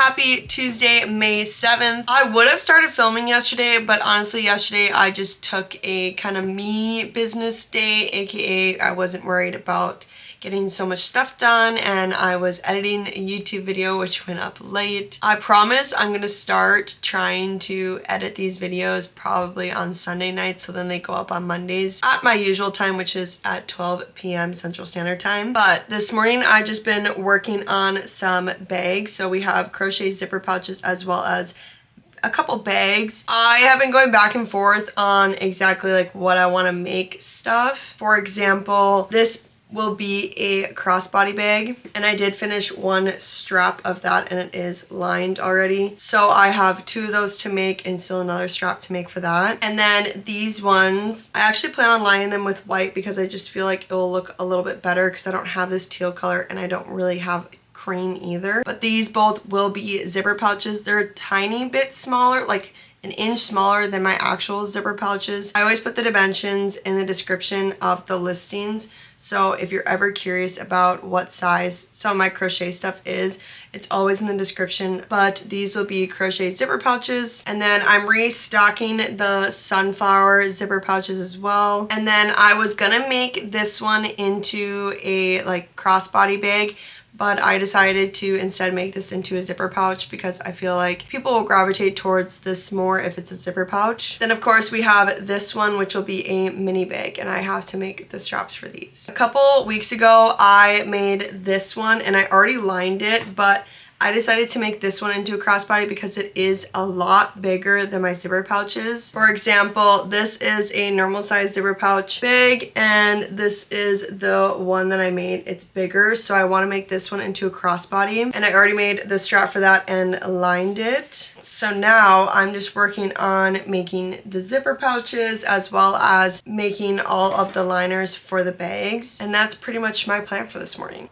Happy Tuesday, May 7th. I would have started filming yesterday, but honestly yesterday I just took a kind of me business day, aka I wasn't worried about getting so much stuff done, and I was editing a YouTube video which went up late. I promise I'm gonna start trying to edit these videos probably on Sunday nights, so then they go up on Mondays at my usual time, which is at 12 p.m. Central Standard Time. But this morning I've just been working on some bags. So we have crochet zipper pouches as well as a couple bags. I have been going back and forth on exactly like what I want to make stuff. For example, this will be a crossbody bag, and I did finish one strap of that and it is lined already. So I have two of those to make and still another strap to make for that. And then these ones, I actually plan on lining them with white because I just feel like it will look a little bit better because I don't have this teal color and I don't really have cream either. But these both will be zipper pouches. They're a tiny bit smaller, like an inch smaller than my actual zipper pouches. I always put the dimensions in the description of the listings. So if you're ever curious about what size some of my crochet stuff is, it's always in the description. But these will be crochet zipper pouches. And then I'm restocking the sunflower zipper pouches as well. And then I was gonna make this one into a like crossbody bag, but I decided to instead make this into a zipper pouch because I feel like people will gravitate towards this more if it's a zipper pouch. Then of course we have this one, which will be a mini bag, and I have to make the straps for these. A couple weeks ago I made this one and I already lined it, but I decided to make this one into a crossbody because it is a lot bigger than my zipper pouches. For example, this is a normal size zipper pouch bag, and this is the one that I made. It's bigger, so I want to make this one into a crossbody, and I already made the strap for that and lined it. So now I'm just working on making the zipper pouches as well as making all of the liners for the bags, and that's pretty much my plan for this morning.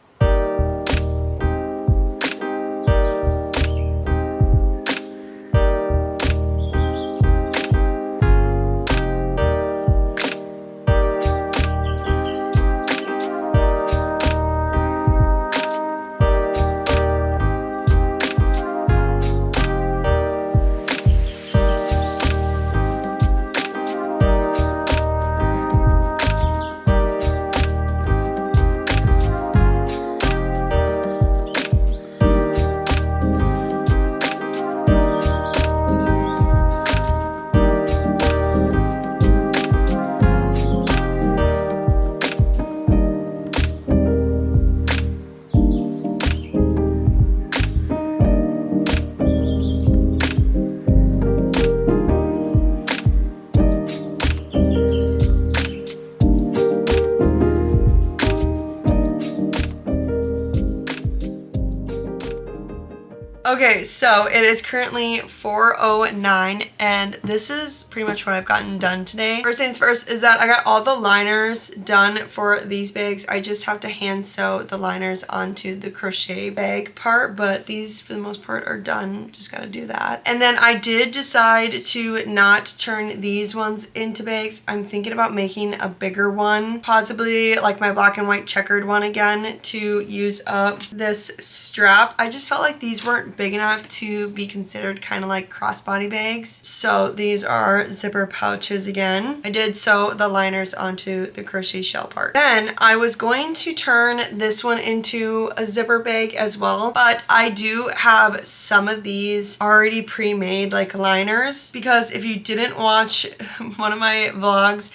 Okay, so it is currently 4:09 and this is pretty much what I've gotten done today. First things first is that I got all the liners done for these bags. I just have to hand sew the liners onto the crochet bag part, but these for the most part are done. Just gotta do that. And then I did decide to not turn these ones into bags. I'm thinking about making a bigger one, possibly like my black and white checkered one again, to use up this strap. I just felt like these weren't big enough to be considered kind of like crossbody bags. So these are zipper pouches again. I did sew the liners onto the crochet shell part. Then I was going to turn this one into a zipper bag as well, but I do have some of these already pre-made like liners, because if you didn't watch one of my vlogs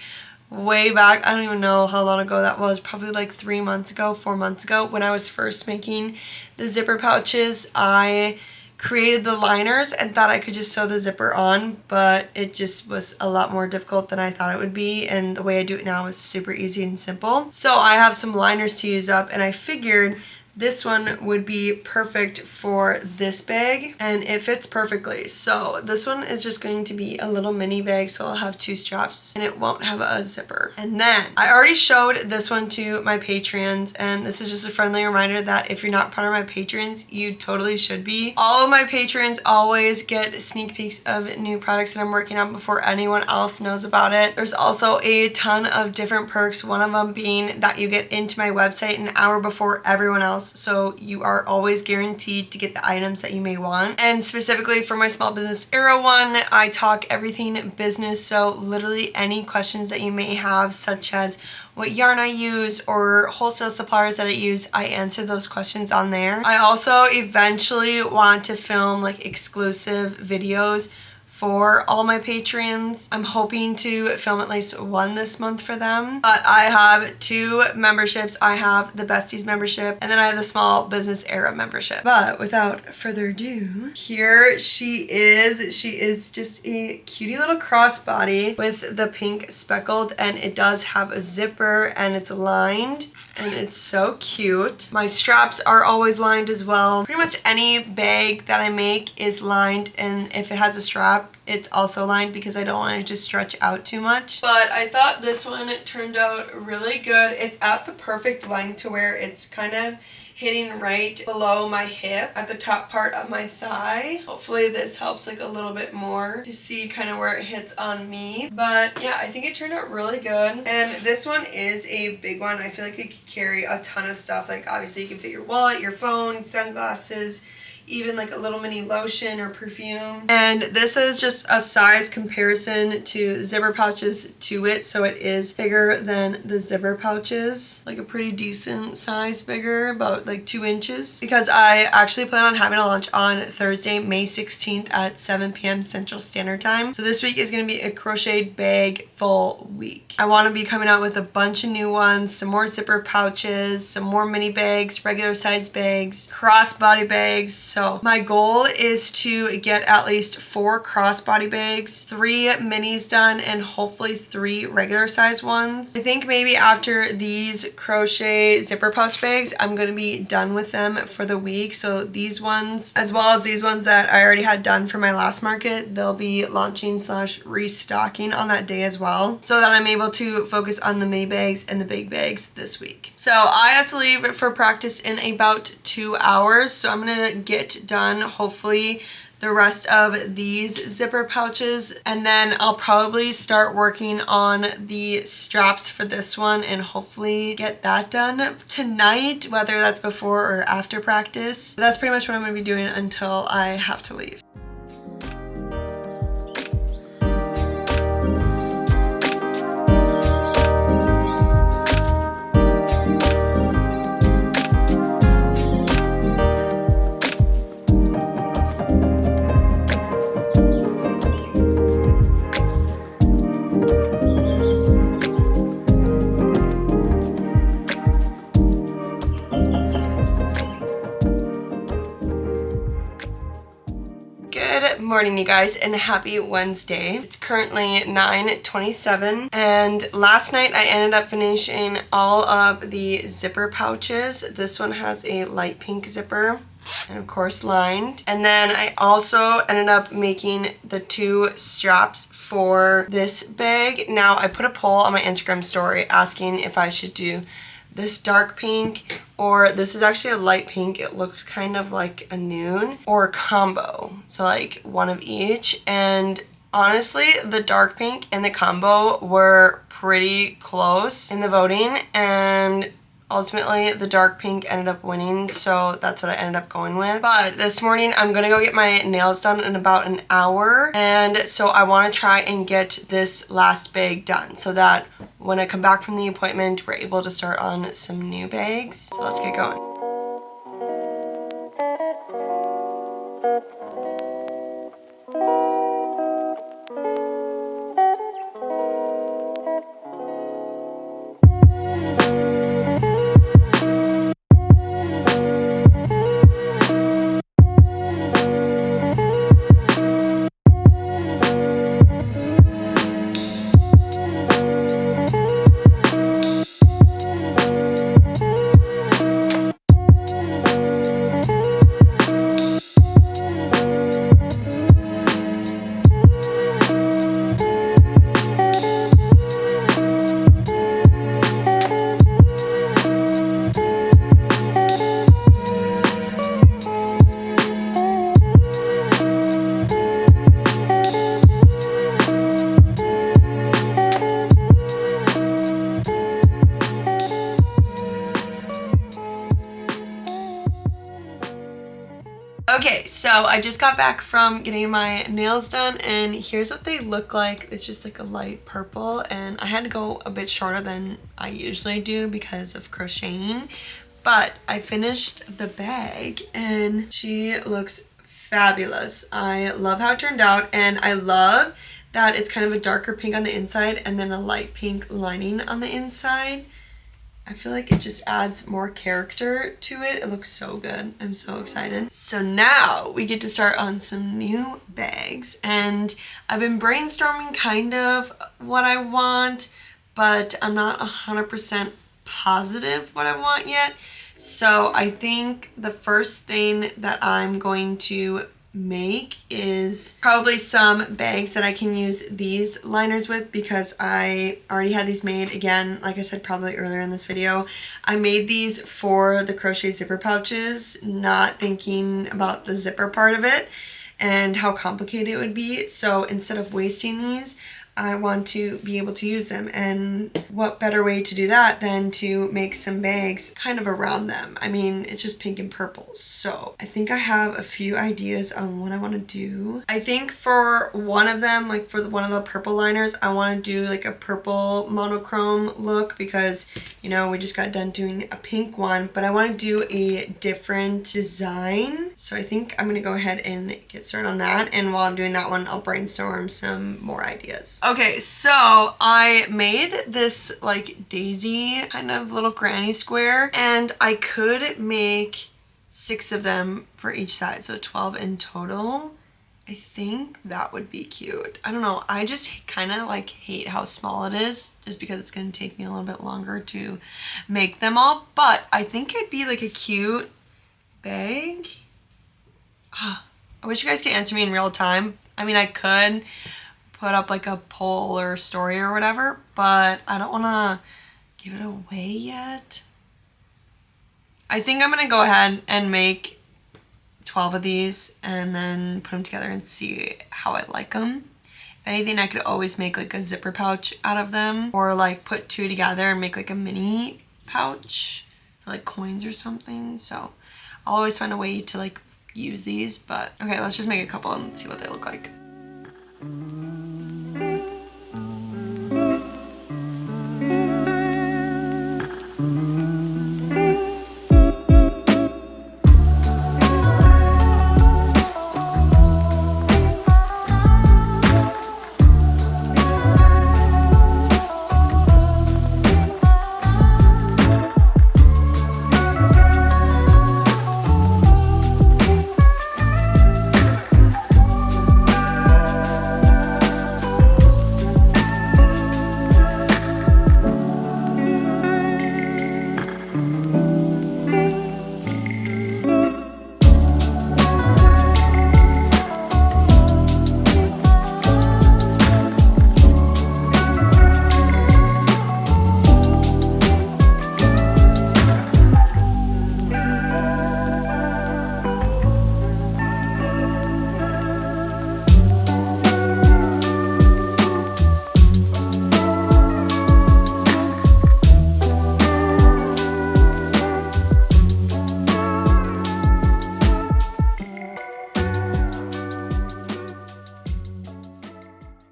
way back, I don't even know how long ago that was, probably like 3 months ago, 4 months ago, when I was first making the zipper pouches, I created the liners and thought I could just sew the zipper on, but it just was a lot more difficult than I thought it would be, and the way I do it now is super easy and simple. So I have some liners to use up, and I figured this one would be perfect for this bag, and it fits perfectly. So this one is just going to be a little mini bag, so I'll have 2 straps and it won't have a zipper. And then I already showed this one to my Patreons, and this is just a friendly reminder that if you're not part of my Patreons, you totally should be. All of my Patreons always get sneak peeks of new products that I'm working on before anyone else knows about it. There's also a ton of different perks, one of them being that you get into my website an hour before everyone else. else, so you are always guaranteed to get the items that you may want. And specifically for my small business era one, I talk everything business, so literally any questions that you may have, such as what yarn I use or wholesale suppliers that I use, I answer those questions on there. I also eventually want to film like exclusive videos for all my Patreons. I'm hoping to film at least one this month for them. But I have 2 memberships. I have the Besties membership and then I have the Small Business Era membership. But without further ado, here she is. She is just a cutie little crossbody with the pink speckled, and it does have a zipper and it's lined. And it's so cute. My straps are always lined as well. Pretty much any bag that I make is lined, and if it has a strap, it's also lined because I don't want to just stretch out too much. But I thought this one turned out really good. It's at the perfect length to where it's kind of hitting right below my hip at the top part of my thigh. Hopefully this helps like a little bit more to see kind of where it hits on me. But yeah, I think it turned out really good. And this one is a big one. I feel like it could carry a ton of stuff. Like obviously you can fit your wallet, your phone, sunglasses, even like a little mini lotion or perfume. And this is just a size comparison to zipper pouches to it, so it is bigger than the zipper pouches, like a pretty decent size bigger, about like 2 inches, because I actually plan on having a launch on Thursday, May 16th at 7 p.m. Central Standard Time. So this week is going to be a crocheted bag full week. I want to be coming out with a bunch of new ones, some more zipper pouches, some more mini bags, regular size bags, crossbody bags. So my goal is to get at least 4 crossbody bags, 3 minis done, and hopefully 3 regular size ones. I think maybe after these crochet zipper pouch bags, I'm going to be done with them for the week. So these ones, as well as these ones that I already had done for my last market, they'll be launching / restocking on that day as well, so that I'm able to focus on the mini bags and the big bags this week. So I have to leave for practice in about 2 hours, so I'm going to get done hopefully the rest of these zipper pouches, and then I'll probably start working on the straps for this one and hopefully get that done tonight, whether that's before or after practice. But that's pretty much what I'm going to be doing until I have to leave. Good morning, you guys, and happy Wednesday. It's currently 9:27, and last night I ended up finishing all of the zipper pouches. This one has a light pink zipper and of course lined. And then I also ended up making the 2 straps for this bag. Now I put a poll on my Instagram story asking if I should do this dark pink, or this is actually a light pink, it looks kind of like a nude, or a combo, so like one of each. And honestly, the dark pink and the combo were pretty close in the voting, and ultimately the dark pink ended up winning, so that's what I ended up going with. But this morning I'm gonna go get my nails done in about an hour, and so I want to try and get this last bag done so that when I come back from the appointment we're able to start on some new bags. So let's get going. Okay, so I just got back from getting my nails done and here's what they look like. It's just like a light purple and I had to go a bit shorter than I usually do because of crocheting. But I finished the bag and she looks fabulous. I love how it turned out and I love that it's kind of a darker pink on the inside and then a light pink lining on the inside. I feel like it just adds more character to it. It looks so good. I'm so excited. So now we get to start on some new bags and I've been brainstorming kind of what I want, but I'm not 100% positive what I want yet. So I think the first thing that I'm going to make is probably some bags that I can use these liners with because I already had these made. Again, like I said probably earlier in this video, I made these for the crochet zipper pouches, not thinking about the zipper part of it and how complicated it would be. So instead of wasting these, I want to be able to use them, and what better way to do that than to make some bags kind of around them. I mean, it's just pink and purple, so I think I have a few ideas on what I want to do. I think for one of them, like for one of the purple liners, I want to do like a purple monochrome look because, you know, we just got done doing a pink one, but I want to do a different design. So I think I'm gonna go ahead and get started on that, and while I'm doing that one, I'll brainstorm some more ideas. Okay, so I made this like daisy kind of little granny square and I could make 6 of them for each side, so 12 in total. I think that would be cute. I don't know, I just kind of like hate how small it is just because it's going to take me a little bit longer to make them all, but I think it'd be like a cute bag. I wish you guys could answer me in real time. I mean, I could put up like a poll or story or whatever, but I don't want to give it away yet. I think I'm going to go ahead and make 12 of these and then put them together and see how I like them. If anything, I could always make like a zipper pouch out of them, or like put 2 together and make like a mini pouch for like coins or something. So I'll always find a way to like use these, but okay, let's just make a couple and see what they look like.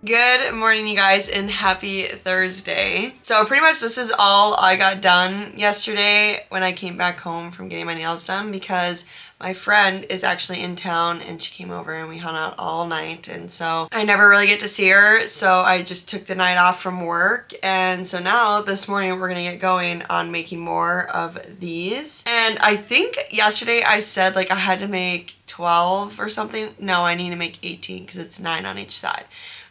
Good morning, you guys, and happy Thursday. So pretty much this is all I got done yesterday when I came back home from getting my nails done, because my friend is actually in town and she came over and we hung out all night, and so I never really get to see her, so I just took the night off from work. And so now this morning we're gonna get going on making more of these. And I think yesterday I said like I had to make 12 or something. No, I need to make 18 because it's 9 on each side.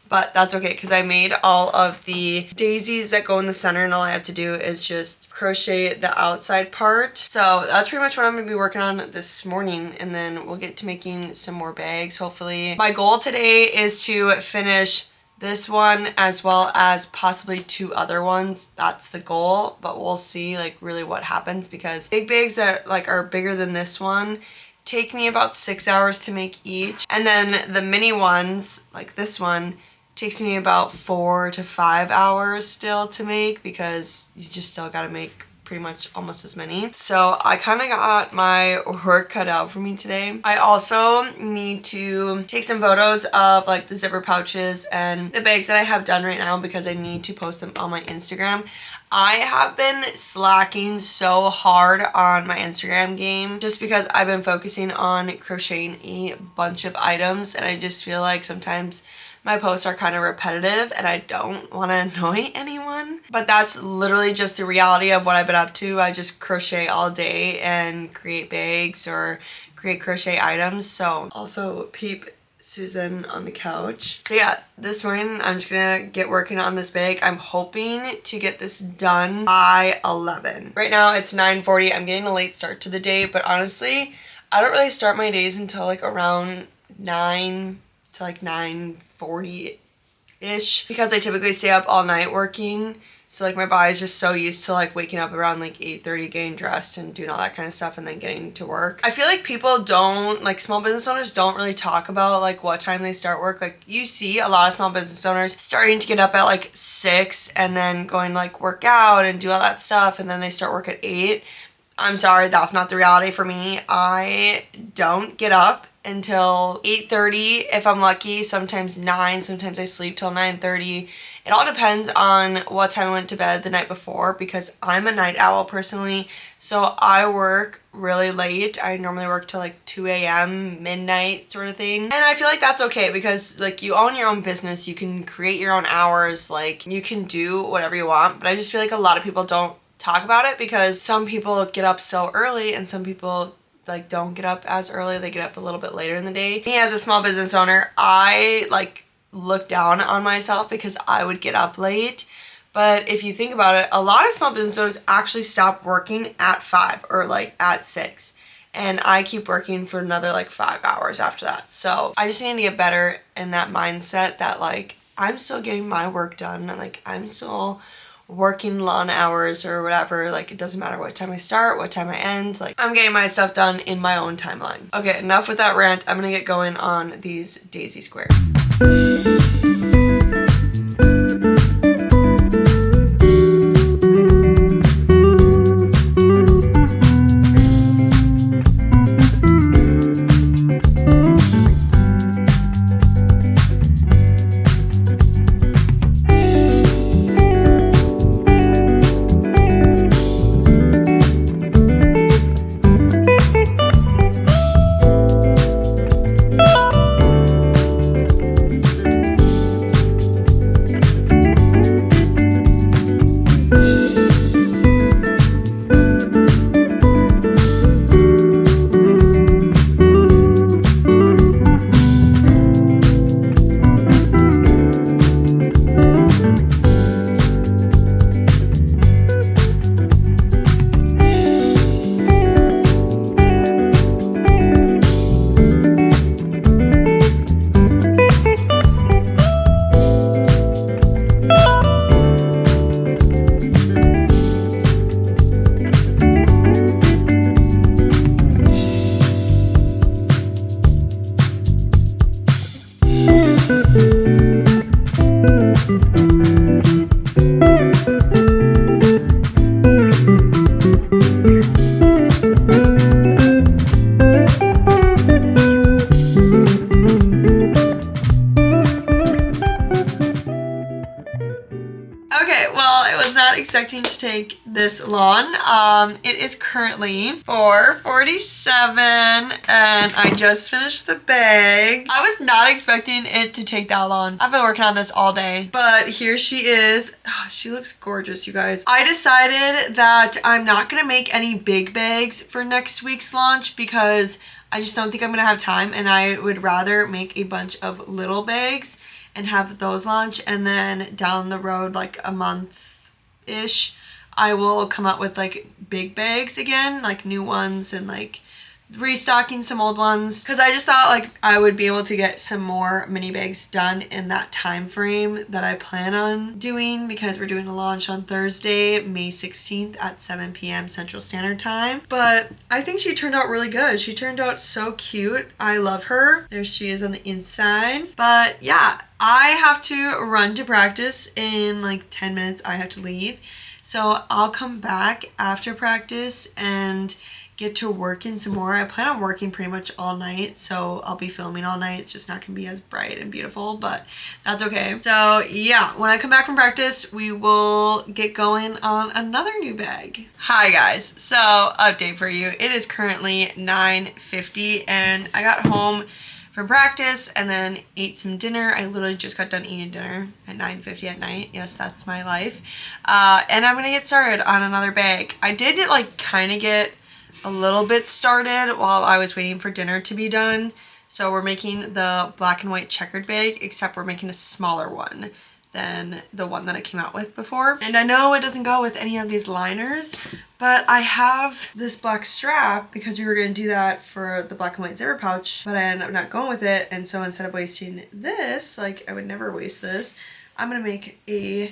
But that's okay because I made all of the daisies that go in the center, and all I have to do is just crochet the outside part. So that's pretty much what I'm going to be working on this morning, and then we'll get to making some more bags hopefully. My goal today is to finish this one as well as possibly 2 other ones. That's the goal, but we'll see like really what happens, because big bags that like are bigger than this one take me about 6 hours to make each, and then the mini ones like this one takes me about 4 to 5 hours still to make, because you just still gotta make pretty much almost as many. So I kind of got my work cut out for me today. I also need to take some photos of like the zipper pouches and the bags that I have done right now because I need to post them on my Instagram. I have been slacking so hard on my Instagram game just because I've been focusing on crocheting a bunch of items, and I just feel like sometimes my posts are kind of repetitive and I don't want to annoy anyone. But that's literally just the reality of what I've been up to. I just crochet all day and create bags or create crochet items. So also peep Susan on the couch. So yeah, this morning I'm just gonna get working on this bag. I'm hoping to get this done by 11. Right now it's 9:40. I'm getting a late start to the day, but honestly, I don't really start my days until like around 9 to like 9:40-ish because I typically stay up all night working. So like my body's just so used to like waking up around like 8:30, getting dressed and doing all that kind of stuff and then getting to work. I feel like people don't, like small business owners don't really talk about like what time they start work. Like you see a lot of small business owners starting to get up at like 6 and then going like work out and do all that stuff, and then they start work at 8. I'm sorry, that's not the reality for me. I don't get up until 8:30 if I'm lucky, sometimes 9, sometimes I sleep till 9:30. It all depends on what time I went to bed the night before because I'm a night owl personally, so I work really late. I normally work till like 2 a.m., midnight sort of thing. And I feel like that's okay because like you own your own business, you can create your own hours, like you can do whatever you want, but I just feel like a lot of people don't talk about it because some people get up so early and some people like don't get up as early. They get up a little bit later in the day. Me as a small business owner, I like look down on myself because I would get up late. But if you think about it, a lot of small business owners actually stop working at 5 or like at 6. And I keep working for another like 5 hours after that. So I just need to get better in that mindset that like I'm still getting my work done and like I'm still working long hours or whatever. Like it doesn't matter what time I start, what time I end, like I'm getting my stuff done in my own timeline. Okay, enough with that rant. I'm gonna get going on these daisy squares. Expecting to take this long. It is currently 4:47 and I just finished the bag. I was not expecting it to take that long. I've been working on this all day, but here she is. Oh, she looks gorgeous, you guys. I decided that I'm not gonna make any big bags for next week's launch because I just don't think I'm gonna have time, and I would rather make a bunch of little bags and have those launch, and then down the road, like a month-ish, I will come up with like big bags again, like new ones, and like restocking some old ones because I just thought like I would be able to get some more mini bags done in that time frame that I plan on doing, because we're doing a launch on Thursday, May 16th at 7 p.m. Central Standard Time. But I think she turned out really good. She turned out so cute. I love her. There she is on the inside. But yeah, I have to run to practice in like 10 minutes. I have to leave. So I'll come back after practice and get to working some more. I plan on working pretty much all night, so I'll be filming all night. It's just not gonna be as bright and beautiful, but that's okay. So yeah, when I come back from practice, we will get going on another new bag. Hi guys, so update for you. It is currently 9:50 and I got home from practice and then ate some dinner. I literally just got done eating dinner at 9:50 at night. Yes, that's my life. And I'm gonna get started on another bag. I did like kind of get a little bit started while I was waiting for dinner to be done. So we're making the black and white checkered bag, except we're making a smaller one than the one that I came out with before. And I know it doesn't go with any of these liners, but I have this black strap because we were going to do that for the black and white zipper pouch, but I ended up not going with it. And so instead of wasting this, like I would never waste this, I'm going to make a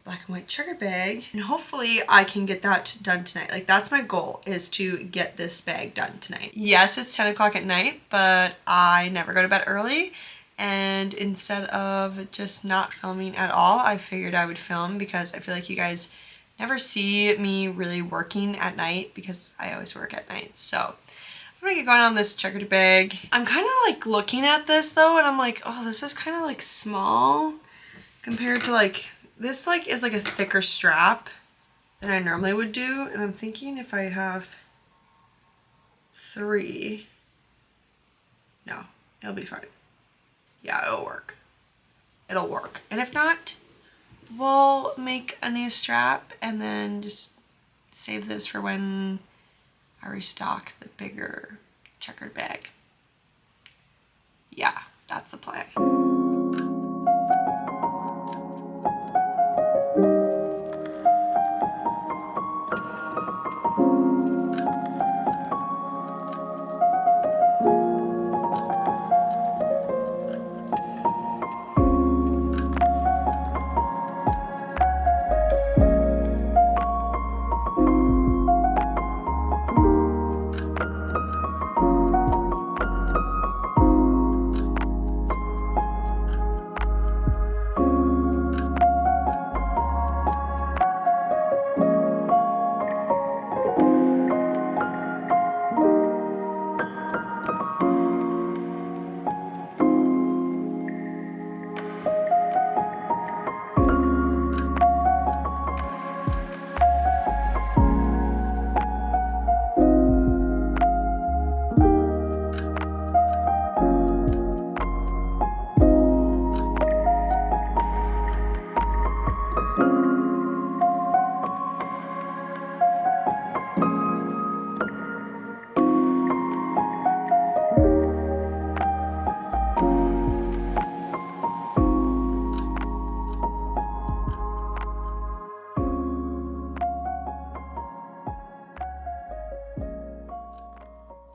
black and white checker bag, and hopefully I can get that done tonight. Like that's my goal, is to get this bag done tonight. Yes, it's 10 o'clock at night, but I never go to bed early, and instead of just not filming at all, I figured I would film because I feel like you guys never see me really working at night because I always work at night. So I'm gonna get going on this checkered bag. I'm kind of like looking at this though, and I'm like, oh, this is kind of like small compared to like this like is like a thicker strap than I normally would do, and I'm thinking if I have 3, no, it'll be fine. Yeah, it'll work. It'll work. And if not, we'll make a new strap and then just save this for when I restock the bigger checkered bag. Yeah, that's the plan.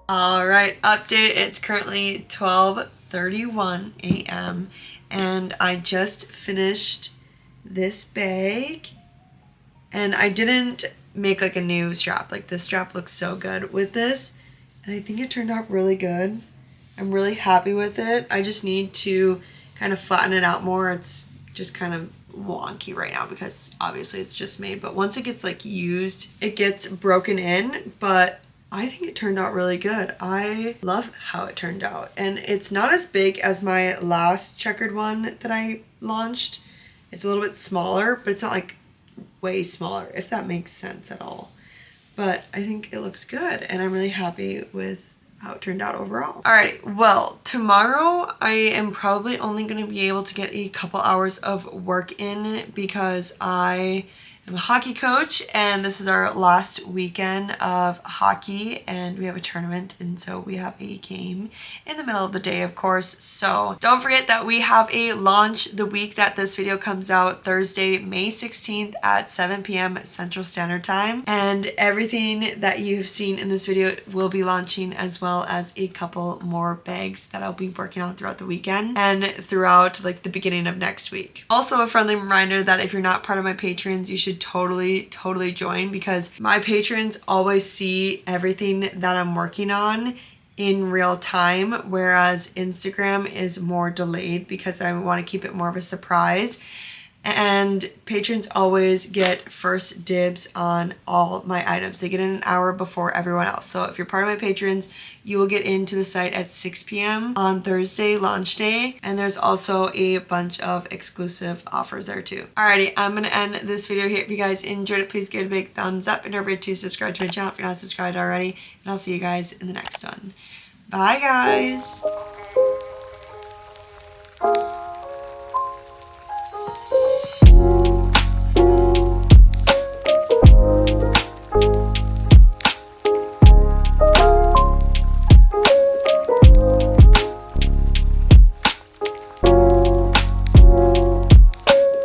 Alright, update. It's currently 12:31 a.m. and I just finished this bag, and I didn't make like a new strap. Like this strap looks so good with this, and I think it turned out really good. I'm really happy with it. I just need to kind of flatten it out more. It's just kind of wonky right now because obviously it's just made, but once it gets like used, it gets broken in, but I think it turned out really good. I love how it turned out. And it's not as big as my last checkered one that I launched. It's a little bit smaller, but it's not like way smaller, if that makes sense at all. But I think it looks good, and I'm really happy with how it turned out overall. Alright, well, tomorrow I am probably only going to be able to get a couple hours of work in because I I'm a hockey coach, and this is our last weekend of hockey, and we have a tournament, and so we have a game in the middle of the day, of course. So don't forget that we have a launch the week that this video comes out, Thursday, May 16th at 7 p.m. Central Standard Time. And everything that you've seen in this video will be launching, as well as a couple more bags that I'll be working on throughout the weekend and throughout like the beginning of next week. Also, a friendly reminder that if you're not part of my patrons, you should totally join, because my patrons always see everything that I'm working on in real time, whereas Instagram is more delayed because I want to keep it more of a surprise. And patrons always get first dibs on all my items. They get in an hour before everyone else. So if you're part of my patrons, you will get into the site at 6 p.m. on Thursday, launch day. And there's also a bunch of exclusive offers there too. Alrighty, I'm going to end this video here. If you guys enjoyed it, please give it a big thumbs up. And don't forget to subscribe to my channel if you're not subscribed already. And I'll see you guys in the next one. Bye, guys.